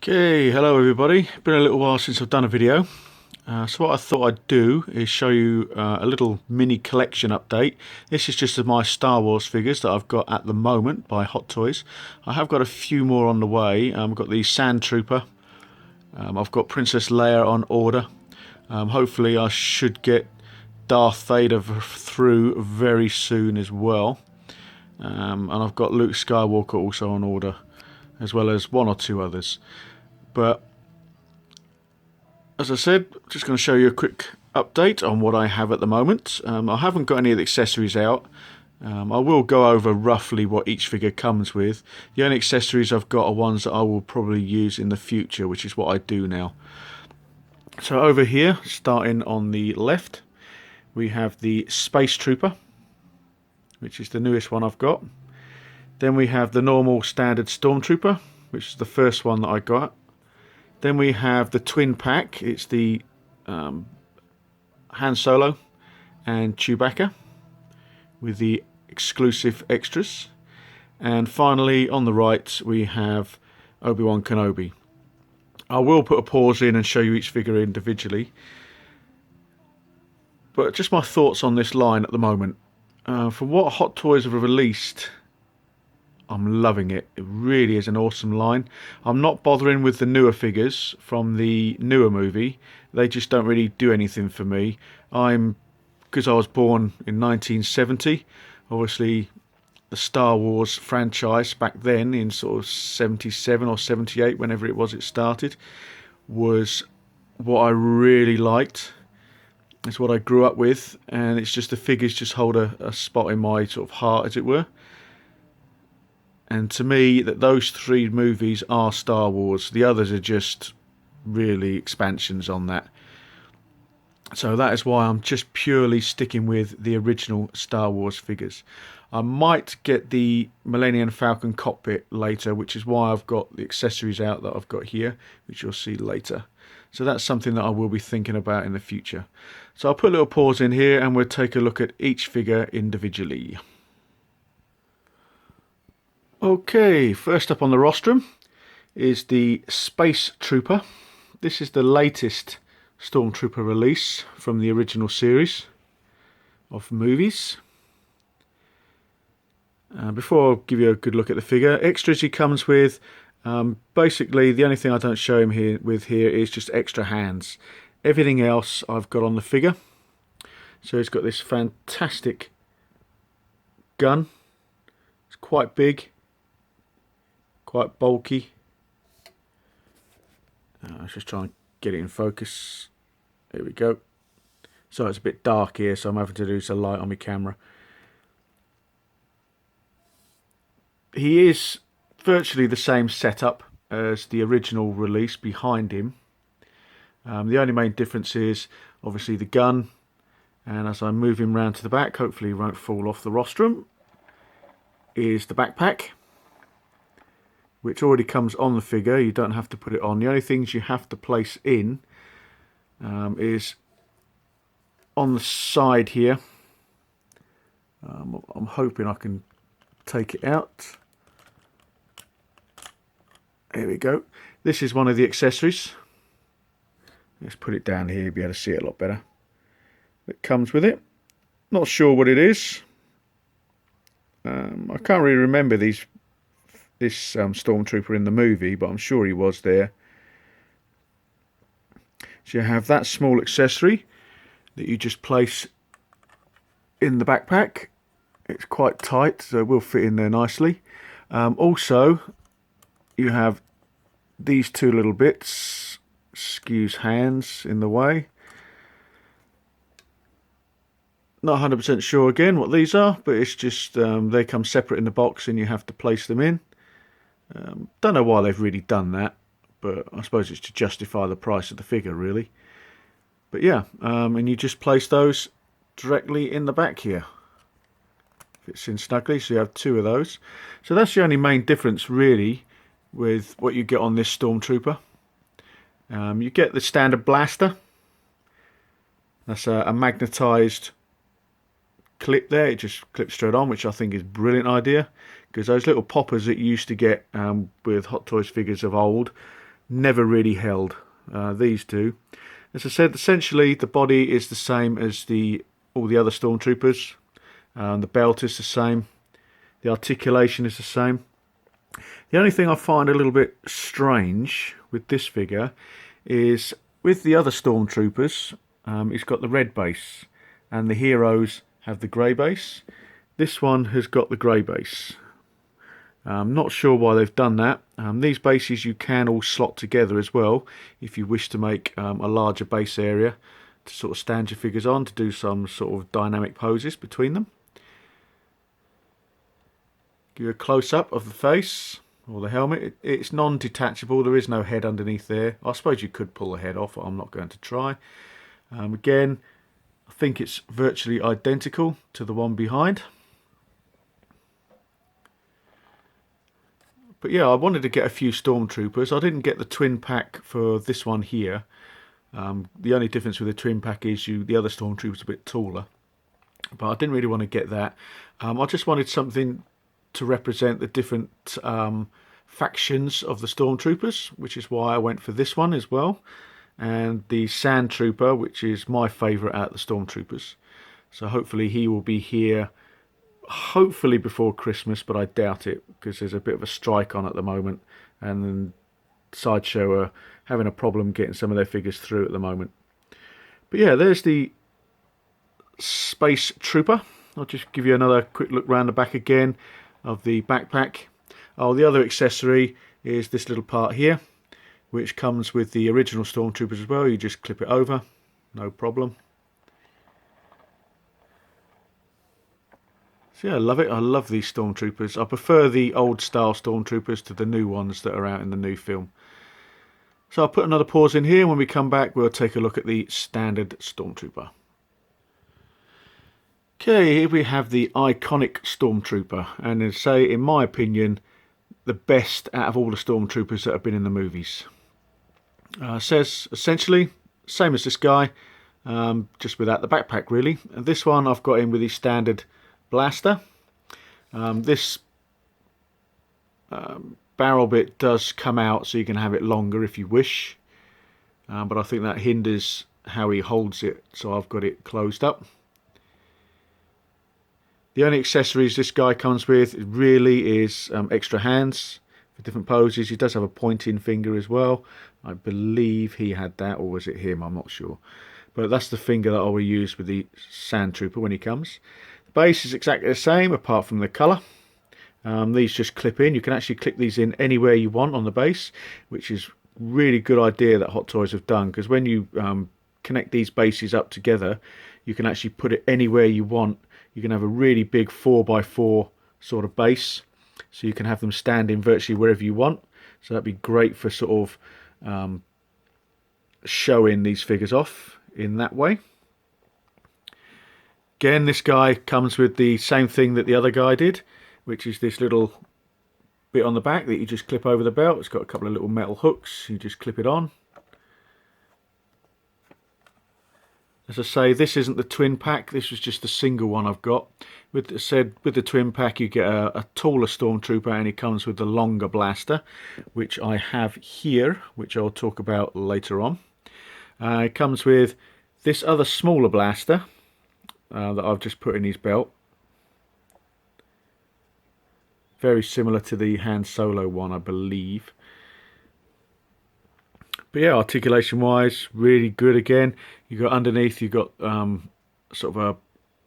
Okay, hello everybody. Been a little while since I've done a video. So what I thought I'd do is show you a little mini collection update. This is just of my Star Wars figures that I've got at the moment by Hot Toys. I have got a few more on the way. I've got the Sand Trooper. I've got Princess Leia on order. Hopefully I should get Darth Vader through very soon as well. And I've got Luke Skywalker also on order, as well as one or two others. But as I said, just going to show you a quick update on what I have at the moment. I haven't got any of the accessories out. I will go over roughly what each figure comes with. The only accessories I've got are ones that I will probably use in the future, which is what I do now. So over here, starting on the left, we have the Space Trooper, which is the newest one I've got. Then we have the normal standard Stormtrooper, which is the first one that I got. Then we have the twin pack. It's the Han Solo and Chewbacca with the exclusive extras. And finally, on the right, we have Obi-Wan Kenobi. I will put a pause in and show you each figure individually. But just my thoughts on this line at the moment. From what Hot Toys have released, I'm loving it. It really is an awesome line. I'm not bothering with the newer figures from the newer movie. They just don't really do anything for me. Because I was born in 1970, obviously the Star Wars franchise back then in sort of 77 or 78, whenever it was it started, was what I really liked. It's what I grew up with, and it's just the figures just hold a spot in my sort of heart, as it were. And to me, that those three movies are Star Wars. The others are just really expansions on that. So that is why I'm just purely sticking with the original Star Wars figures. I might get the Millennium Falcon cockpit later, which is why I've got the accessories out that I've got here, which you'll see later. So that's something that I will be thinking about in the future. So I'll put a little pause in here and we'll take a look at each figure individually. Okay, first up on the rostrum is the Space Trooper. This is the latest Stormtrooper release from the original series of movies. Before I give you a good look at the figure, extras he comes with, basically the only thing I don't show him here is just extra hands. Everything else I've got on the figure. So he's got this fantastic gun. It's quite big. Quite bulky. Let's just try and get it in focus. There we go. So it's a bit dark here, so I'm having to do some light on my camera. He is virtually the same setup as the original release behind him. The only main difference is obviously the gun, and as I move him round to the back, hopefully he won't fall off the rostrum, is the backpack, which already comes on the figure. You don't have to put it on. The only things you have to place in is on the side here. I'm hoping I can take it out. There we go. This is one of the accessories. Let's put it down here, you'll be able to see it a lot better. That comes with it. Not sure what it is. I can't really remember this Stormtrooper in the movie, but I'm sure he was there. So you have that small accessory that you just place in the backpack. It's quite tight, so it will fit in there nicely. Also, you have these two little bits. Excuse hands in the way. Not 100% sure again what these are, but it's just they come separate in the box and you have to place them in. Don't know why they've really done that, but I suppose it's to justify the price of the figure, really. But yeah, and you just place those directly in the back here. Fits in snugly, so you have two of those. So that's the only main difference, really, with what you get on this Stormtrooper. You get the standard blaster. That's a magnetised clip there. It just clips straight on, which I think is a brilliant idea, because those little poppers that you used to get with Hot Toys figures of old never really held. These do. As I said, essentially the body is the same as all the other stormtroopers. The belt is the same. The articulation is the same. The only thing I find a little bit strange with this figure is with the other stormtroopers, it's got the red base, and the heroes have the grey base. This one has got the grey base. I'm not sure why they've done that. These bases you can all slot together as well if you wish to make a larger base area to sort of stand your figures on, to do some sort of dynamic poses between them. Give you a close-up of the face or the helmet. It's non-detachable. There is no head underneath there. I suppose you could pull the head off, but I'm not going to try. Again, I think it's virtually identical to the one behind. But yeah, I wanted to get a few stormtroopers. I didn't get the twin pack for this one here. The only difference with the twin pack is the other stormtrooper's a bit taller. But I didn't really want to get that. I just wanted something to represent the different factions of the stormtroopers, which is why I went for this one as well. And the Sand Trooper, which is my favourite out of the stormtroopers. So hopefully he will be here, hopefully before Christmas, but I doubt it because there's a bit of a strike on at the moment, and then Sideshow are having a problem getting some of their figures through at the moment. But yeah, there's the Space Trooper. I'll just give you another quick look round the back again of the backpack. Oh, the other accessory is this little part here, which comes with the original Stormtroopers as well. You just clip it over, no problem. So yeah, I love it. I love these Stormtroopers. I prefer the old style Stormtroopers to the new ones that are out in the new film. So I'll put another pause in here. When we come back, we'll take a look at the standard Stormtrooper. Okay, here we have the iconic Stormtrooper, and as I say, in my opinion, the best out of all the Stormtroopers that have been in the movies. Says essentially same as this guy, just without the backpack really. And this one I've got in with his standard blaster. This barrel bit does come out, so you can have it longer if you wish, but I think that hinders how he holds it, so I've got it closed up. The only accessories this guy comes with really is extra hands for different poses. He does have a pointing finger as well. I believe he had that, or was it him? I'm not sure. But that's the finger that I will use with the Sand Trooper when he comes. The base is exactly the same, apart from the colour. These just clip in. You can actually clip these in anywhere you want on the base, which is really good idea that Hot Toys have done, because when you connect these bases up together, you can actually put it anywhere you want. You can have a really big 4x4 sort of base, so you can have them stand in virtually wherever you want. So that'd be great for sort of showing these figures off in that way. Again, this guy comes with the same thing that the other guy did, which is this little bit on the back that you just clip over the belt. It's got a couple of little metal hooks. You just clip it on. As I say, this isn't the twin pack. This was just the single one I've got. With the twin pack, you get a taller Stormtrooper, and it comes with the longer blaster, which I have here, which I'll talk about later on. It comes with this other smaller blaster that I've just put in his belt. Very similar to the Han Solo one, I believe. But yeah, articulation wise, really good again. You got underneath, you got sort of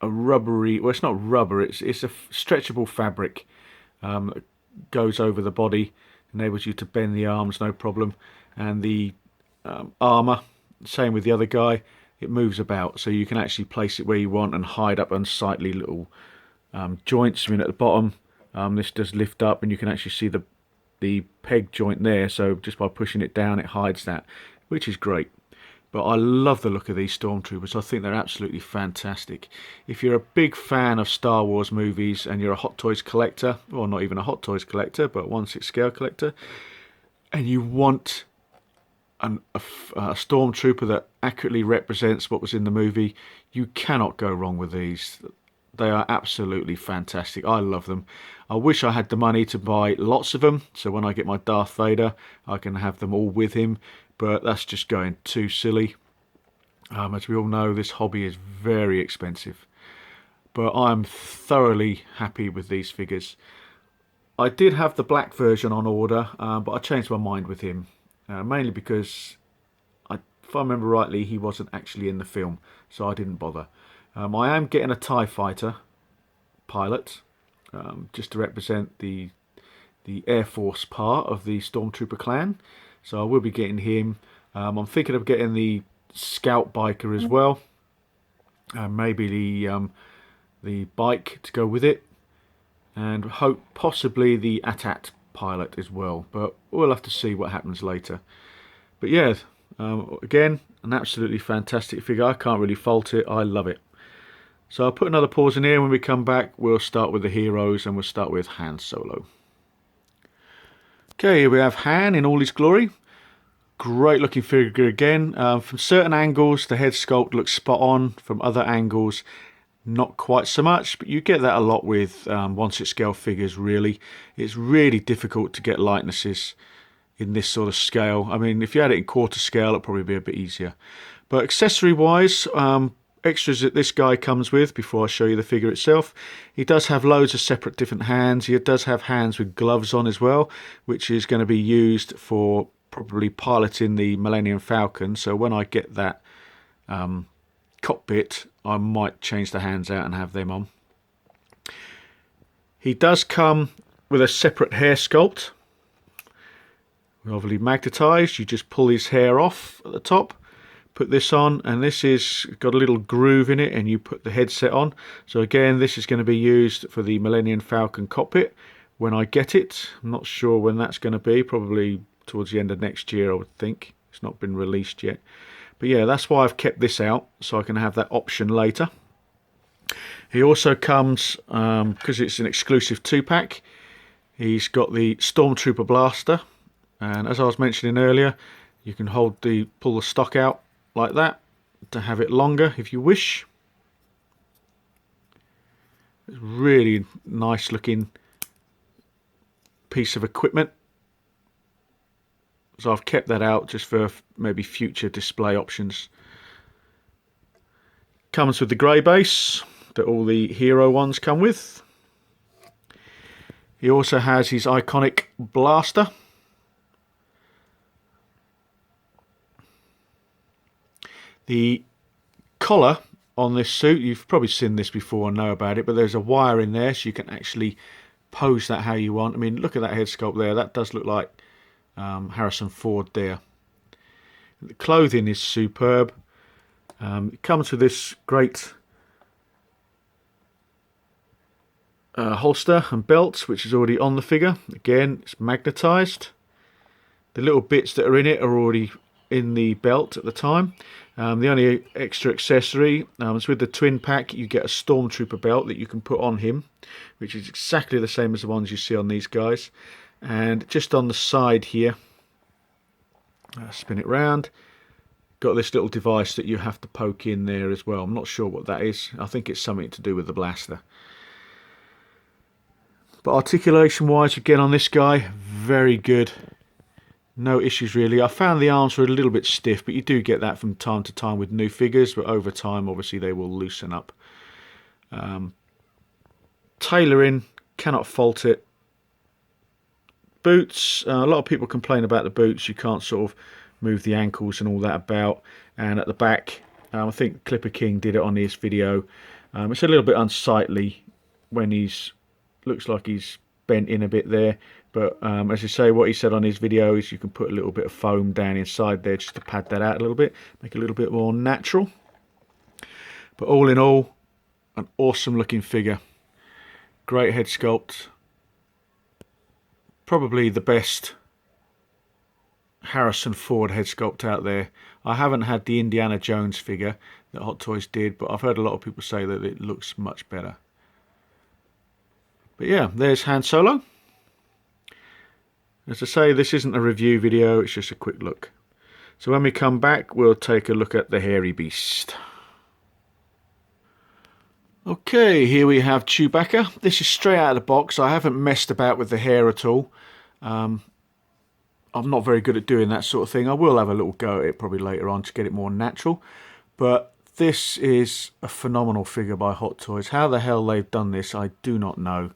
a rubbery, well, it's not rubber, it's a stretchable fabric that goes over the body, enables you to bend the arms no problem. And the armour, same with the other guy, it moves about, so you can actually place it where you want and hide up unsightly little joints. I mean, at the bottom, this does lift up, and you can actually see the peg joint there, so just by pushing it down it hides that, which is great. But I love the look of these Stormtroopers. I think they're absolutely fantastic. If you're a big fan of Star Wars movies and you're a Hot Toys collector, or not even a Hot Toys collector, but 1/6 scale collector, and you want a Stormtrooper that accurately represents what was in the movie, you cannot go wrong with these. They are absolutely fantastic. I love them. I wish I had the money to buy lots of them, so when I get my Darth Vader, I can have them all with him, but that's just going too silly. As we all know, this hobby is very expensive, but I'm thoroughly happy with these figures. I did have the black version on order, but I changed my mind with him, mainly because, if I remember rightly, he wasn't actually in the film, so I didn't bother. I am getting a TIE fighter pilot, just to represent the Air Force part of the Stormtrooper clan, so I will be getting him. I'm thinking of getting the Scout biker as well, and maybe the bike to go with it, and hope possibly the AT-AT pilot as well, but we'll have to see what happens later. But yeah, again, an absolutely fantastic figure. I can't really fault it. I love it. So I'll put another pause in here. When we come back, we'll start with the heroes, and we'll start with Han Solo. Okay, here we have Han in all his glory. Great looking figure again. From certain angles, the head sculpt looks spot on. From other angles, not quite so much, but you get that a lot with 1/6 scale figures, really. It's really difficult to get likenesses in this sort of scale. I mean, if you had it in quarter scale, it'd probably be a bit easier. But accessory wise, extras that this guy comes with, before I show you the figure itself, he does have loads of separate different hands. He does have hands with gloves on as well, which is going to be used for probably piloting the Millennium Falcon. So when I get that cockpit, I might change the hands out and have them on. He does come with a separate hair sculpt, obviously magnetized. You just pull his hair off at the top, put this on, and this is got a little groove in it, and you put the headset on. So again, this is going to be used for the Millennium Falcon cockpit when I get it. I'm not sure when that's going to be, probably towards the end of next year, I would think. It's not been released yet. But yeah, that's why I've kept this out, so I can have that option later. He also comes, because it's an exclusive 2-pack, he's got the Stormtrooper blaster, and as I was mentioning earlier, you can pull the stock out like that to have it longer if you wish. It's really nice looking piece of equipment. So I've kept that out just for maybe future display options. Comes with the grey base that all the hero ones come with. He also has his iconic blaster. The collar on this suit, you've probably seen this before and know about it, but there's a wire in there so you can actually pose that how you want. I mean, look at that head sculpt there. That does look like Harrison Ford there. The clothing is superb. It comes with this great holster and belt, which is already on the figure. Again, it's magnetized. The little bits that are in it are already in the belt at the time. The only extra accessory is with the twin pack, you get a Stormtrooper belt that you can put on him, which is exactly the same as the ones you see on these guys. And just on the side here, spin it round, got this little device that you have to poke in there as well. I'm not sure what that is. I think it's something to do with the blaster. But articulation wise, again on this guy, very good. No issues really. I found the arms were a little bit stiff, but you do get that from time to time with new figures, but over time obviously they will loosen up. Tailoring, cannot fault it. Boots, a lot of people complain about the boots. You can't sort of move the ankles and all that about. And at the back, I think Clipper King did it on his video. It's a little bit unsightly when looks like he's bent in a bit there. But as you say, what he said on his video is you can put a little bit of foam down inside there just to pad that out a little bit, make it a little bit more natural. But all in all, an awesome looking figure. Great head sculpt. Probably the best Harrison Ford head sculpt out there. I haven't had the Indiana Jones figure that Hot Toys did, but I've heard a lot of people say that it looks much better. But yeah, there's Han Solo. As I say, this isn't a review video, it's just a quick look. So when we come back, we'll take a look at the hairy beast. Okay, here we have Chewbacca. This is straight out of the box. I haven't messed about with the hair at all. I'm not very good at doing that sort of thing. I will have a little go at it probably later on to get it more natural. But this is a phenomenal figure by Hot Toys. How the hell they've done this, I do not know.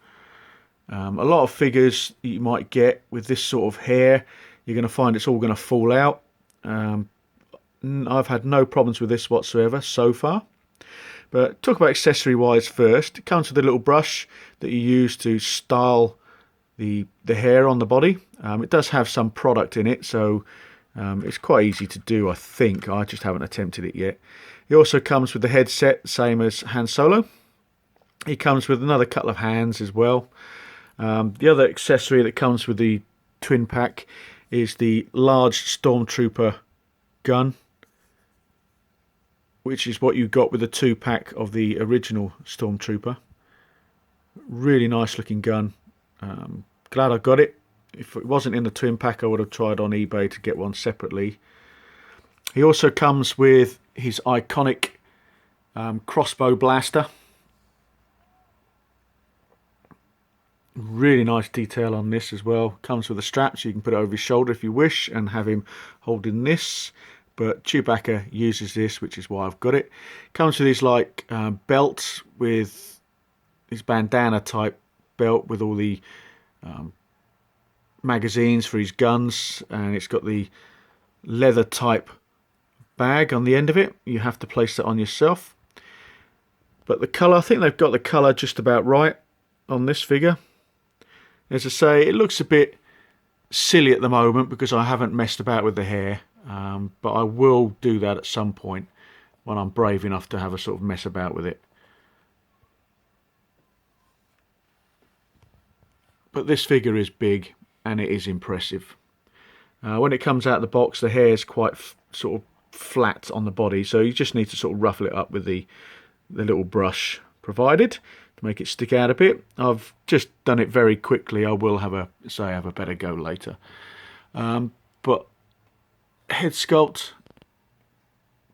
A lot of figures you might get with this sort of hair, you're going to find it's all going to fall out. I've had no problems with this whatsoever so far. But talk about accessory wise first. It comes with a little brush that you use to style the hair on the body. It does have some product in it, so it's quite easy to do, I think. I just haven't attempted it yet. It also comes with the headset, same as Han Solo. It comes with another couple of hands as well. The other accessory that comes with the twin pack is the large Stormtrooper gun, which is what you got with the 2-pack of the original Stormtrooper. Really nice looking gun. Glad I got it. If it wasn't in the twin pack, I would have tried on eBay to get one separately. He also comes with his iconic crossbow blaster. Really nice detail on this as well. Comes with a strap so you can put it over his shoulder if you wish and have him holding this. But Chewbacca uses this, which is why I've got it. Comes with his like belt, with his bandana type belt with all the magazines for his guns, and it's got the leather type bag on the end of it. You have to place that on yourself. But the colour, I think they've got the colour just about right on this figure. As I say, it looks a bit silly at the moment because I haven't messed about with the hair, but I will do that at some point when I'm brave enough to have a sort of mess about with it. But this figure is big and it is impressive. When it comes out of the box, the hair is quite sort of flat on the body, so you just need to sort of ruffle it up with the little brush provided to make it stick out a bit. I've just done it very quickly. I will have a better go later. But head sculpt,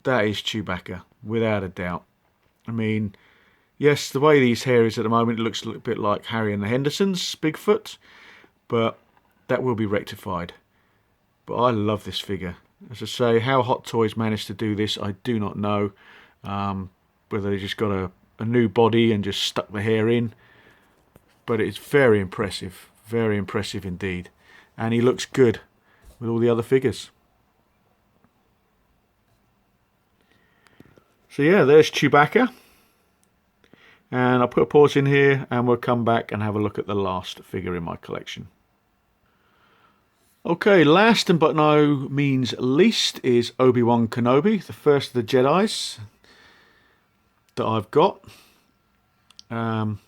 that is Chewbacca without a doubt. I mean, yes, the way these hair is at the moment, it looks a little bit like Harry and the Hendersons, Bigfoot, but that will be rectified. But I love this figure. As I say, how Hot Toys managed to do this, I do not know. Whether they just got a new body and just stuck the hair in. But it's very impressive indeed. And he looks good with all the other figures. So yeah, there's Chewbacca. And I'll put a pause in here and we'll come back and have a look at the last figure in my collection. Okay, last and but no means least is Obi-Wan Kenobi, the first of the Jedis that I've got. So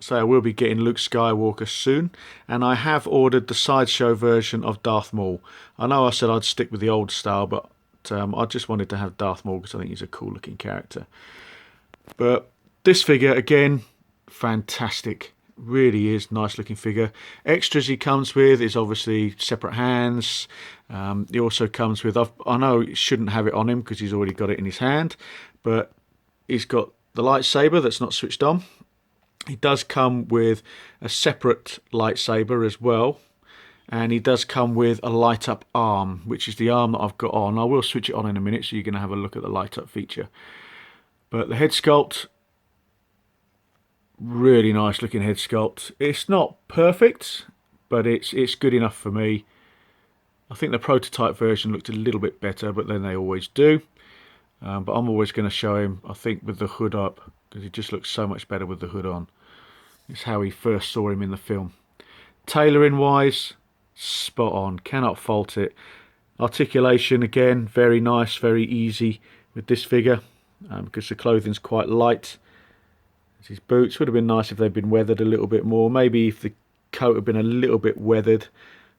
I will be getting Luke Skywalker soon, and I have ordered the sideshow version of Darth Maul. I know I said I'd stick with the old style, but I just wanted to have Darth Maul because I think he's a cool looking character. But this figure, again, fantastic. Really is nice looking figure. Extras he comes with is obviously separate hands. He also comes with, I know he shouldn't have it on him because he's already got it in his hand, but he's got the lightsaber that's not switched on. He does come with a separate lightsaber as well, and he does come with a light up arm, which is the arm that I've got on. I will switch it on in a minute so you're going to have a look at the light up feature. But the head sculpt, really nice looking head sculpt. It's not perfect, but it's good enough for me. I think the prototype version looked a little bit better, but then they always do. But I'm always going to show him, I think, with the hood up, because he just looks so much better with the hood on. It's how he first saw him in the film. Tailoring wise, spot on, cannot fault it. Articulation, again, very nice, very easy with this figure, because the clothing's quite light. His boots would have been nice if they'd been weathered a little bit more, maybe if the coat had been a little bit weathered,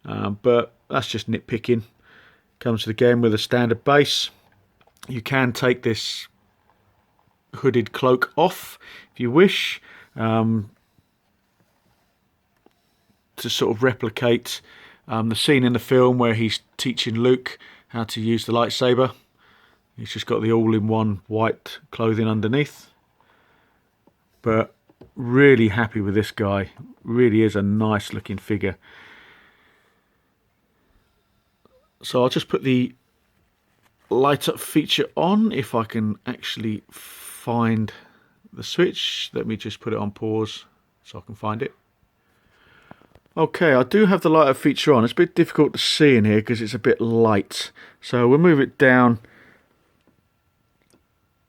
but that's just nitpicking. Comes again with a standard base. You can take this hooded cloak off if you wish, to sort of replicate the scene in the film where he's teaching Luke how to use the lightsaber. He's just got the all-in-one white clothing underneath. But really happy with this guy. Really is a nice looking figure. So I'll just put the light up feature on if I can actually find the switch. Let me just put it on pause so I can find it. Okay, I do have the light up feature on. It's a bit difficult to see in here because it's a bit light. So we'll move it down.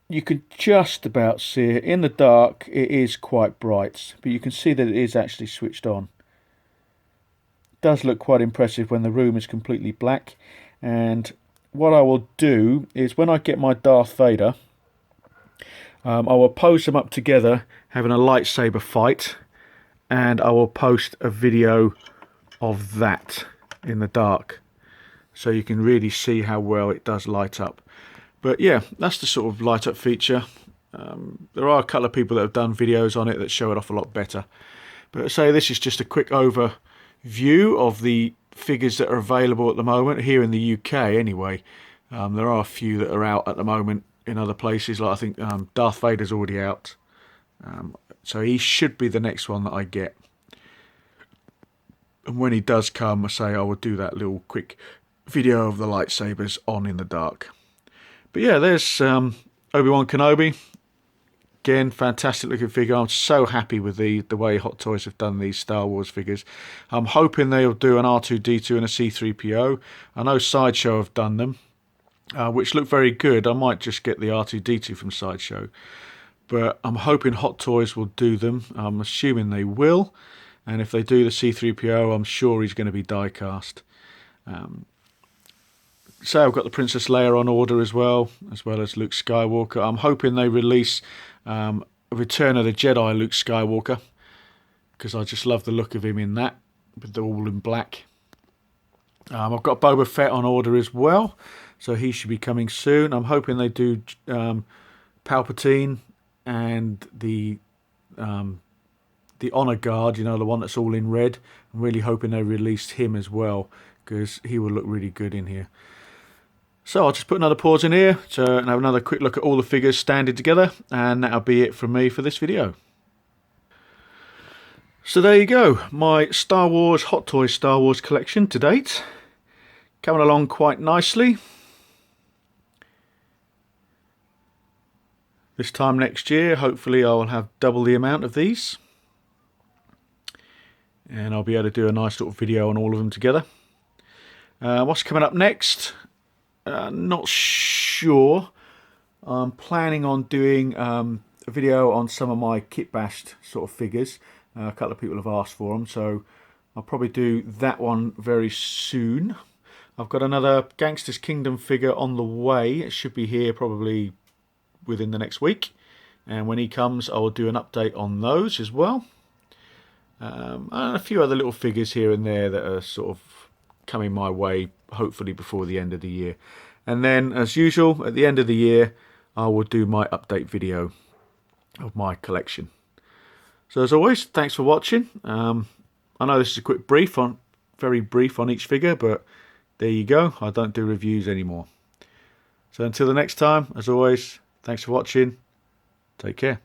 You can just about see it. In the dark it is quite bright, but you can see that it is actually switched on. It does look quite impressive when the room is completely black. And what I will do is when I get my Darth Vader, I will pose them up together having a lightsaber fight, and I will post a video of that in the dark so you can really see how well it does light up. But yeah, that's the sort of light up feature. There are a couple of people that have done videos on it that show it off a lot better. But say this is just a quick overview of the figures that are available at the moment here in the UK anyway. There are a few that are out at the moment in other places, like I think Darth Vader's already out. So he should be the next one that I get. And when he does come, I say I will do that little quick video of the lightsabers on in the dark. But yeah, there's Obi-Wan Kenobi. Again, fantastic looking figure. I'm so happy with the way Hot Toys have done these Star Wars figures. I'm hoping they'll do an R2-D2 and a C-3PO. I know Sideshow have done them, which look very good. I might just get the R2-D2 from Sideshow. But I'm hoping Hot Toys will do them. I'm assuming they will. And if they do the C-3PO, I'm sure he's going to be die cast. So I've got the Princess Leia on order as well as Luke Skywalker. I'm hoping they release Return of the Jedi Luke Skywalker, because I just love the look of him in that, but they're all in black. I've got Boba Fett on order as well, so he should be coming soon. I'm hoping they do Palpatine and the Honor Guard, you know, the one that's all in red. I'm really hoping they released him as well, because he will look really good in here. So I'll just put another pause in here to have another quick look at all the figures standing together, and that'll be it from me for this video. So there you go, my Star Wars Hot Toys Star Wars collection to date. Coming along quite nicely. This time next year, hopefully I will have double the amount of these. And I'll be able to do a nice little video on all of them together. What's coming up next? Not sure. I'm planning on doing a video on some of my kit bashed sort of figures. A couple of people have asked for them, so I'll probably do that one very soon. I've got another Gangsters Kingdom figure on the way. It should be here probably within the next week, and when he comes I will do an update on those as well. And a few other little figures here and there that are sort of coming my way, hopefully before the end of the year. And then, as usual, at the end of the year, I will do my update video of my collection. So as always, thanks for watching. I know this is a quick brief on, very brief on each figure, but there you go. I don't do reviews anymore. So until the next time, as always, thanks for watching. Take care.